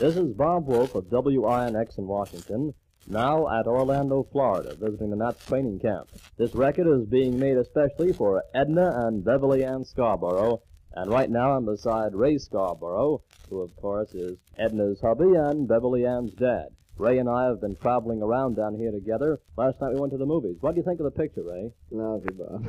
This is Bob Wolff of WINX in Washington, now at Orlando, Florida, visiting the Nats training camp. This record is being made especially for Edna and Beverly Ann Scarborough, and right now I'm beside Ray Scarborough, who of course is Edna's hubby and Beverly Ann's dad. Ray and I have been traveling around down here together. Last night we went to the movies. What do you think of the picture, Ray? Lousy, Bob.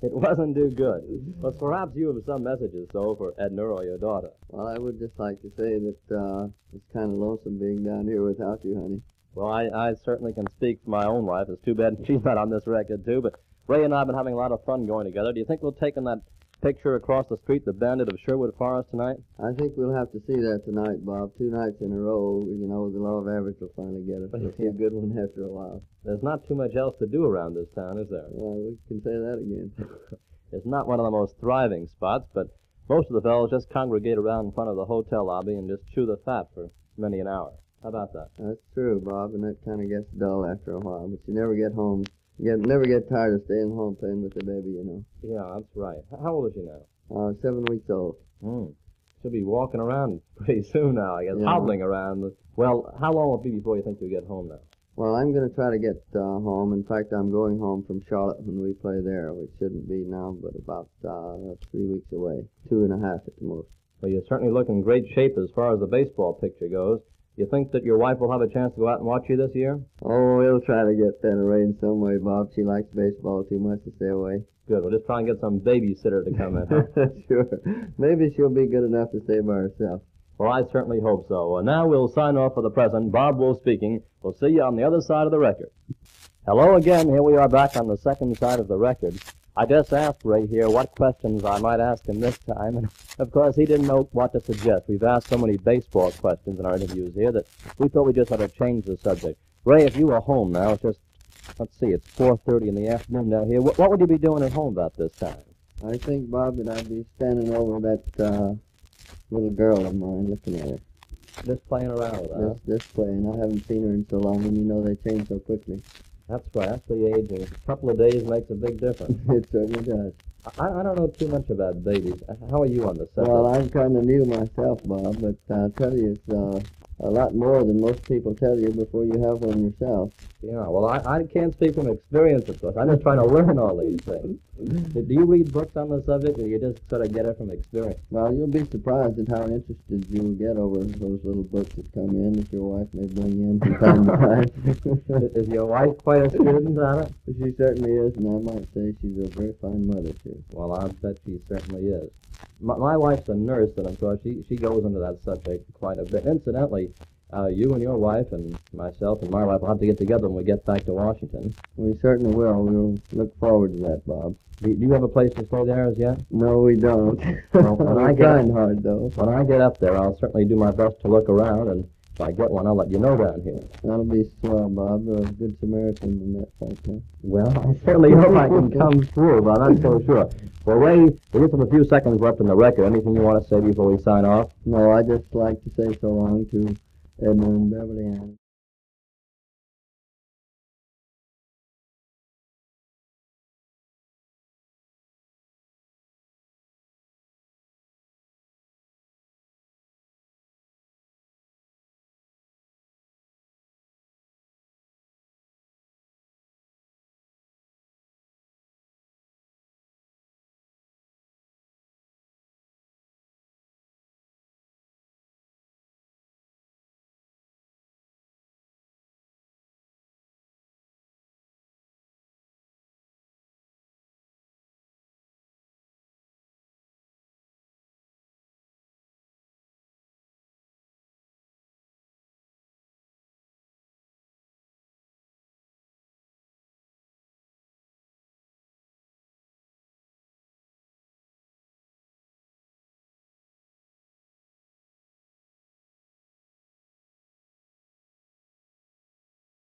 It wasn't too good. But perhaps you have some messages, though, for Edna or your daughter. Well, I would just like to say that it's kind of lonesome being down here without you, honey. Well, I certainly can speak for my own wife. It's too bad she's not on this record, too. But Ray and I have been having a lot of fun going together. Do you think we'll take in that picture across the street, the Bandit of Sherwood Forest, tonight? I think we'll have to see that tonight, Bob. 2 nights in a row, you know, the law of average will finally get us. We'll see a good one after a while. There's not too much else to do around this town, is there? Well, we can say that again. It's not one of the most thriving spots, but most of the fellows just congregate around in front of the hotel lobby and just chew the fat for many an hour. How about that? That's true, Bob, and that kind of gets dull after a while, but you never get home. You never get tired of staying home playing with the baby, you know. Yeah, that's right. How old is she now? 7 weeks old. She'll be walking around pretty soon now, I guess, yeah. Hobbling around. Well, how long will it be before you think you'll get home now? Well, I'm going to try to get home. In fact, I'm going home from Charlotte when we play there, which shouldn't be now, but about 3 weeks away. 2.5 at the most. Well, you certainly look in great shape as far as the baseball picture goes. You think that your wife will have a chance to go out and watch you this year? Oh, we'll try to get that arranged some way, Bob. She likes baseball too much to stay away. Good. We'll just try and get some babysitter to come in. Huh? Sure. Maybe she'll be good enough to stay by herself. Well, I certainly hope so. And now we'll sign off for the present. Bob Wolff speaking. We'll see you on the other side of the record. Hello again. Here we are back on the second side of the record. I just asked Ray here what questions I might ask him this time, and of course he didn't know what to suggest. We've asked so many baseball questions in our interviews here that we thought we just had to change the subject. Ray, if you were home now, it's just, let's see, it's 4:30 in the afternoon now here. What would you be doing at home about this time? I think, Bob, that I'd be standing over that little girl of mine, looking at her. Just playing around with her? Just playing. I haven't seen her in so long, and you know they change so quickly. That's right. That's the age. A couple of days makes a big difference. It certainly does. I don't know too much about babies. How are you on the subject? Well, I'm kind of new myself, Bob, but I'll tell you, it's a lot more than most people tell you before you have one yourself. Yeah, well, I can't speak from experience, of course. I'm just trying to learn all these things. Do you read books on the subject, or you just sort of get it from experience? Well, you'll be surprised at how interested you'll get over those little books that come in that your wife may bring in from time to time. Is your wife quite a student on it? She certainly is, and I might say she's a very fine mother, too. Well, I'll bet she certainly is. My wife's a nurse, and of course she goes into that subject quite a bit. Incidentally, you and your wife and myself and my wife will have to get together when we get back to Washington. We certainly will. We'll look forward to that, Bob. Do you have a place to stay there as yet? No, we don't. Well, when We're trying hard, though. When I get up there, I'll certainly do my best to look around, and if I get one, I'll let you know down here. That'll be swell, Bob. You're a good Samaritan in that fact, huh? Well, I certainly hope I can come through, but I'm not so sure. Well, Ray, we just have a few seconds left in the record. Anything you want to say before we sign off? No, I'd just like to say so long to Edna and Beverly Ann.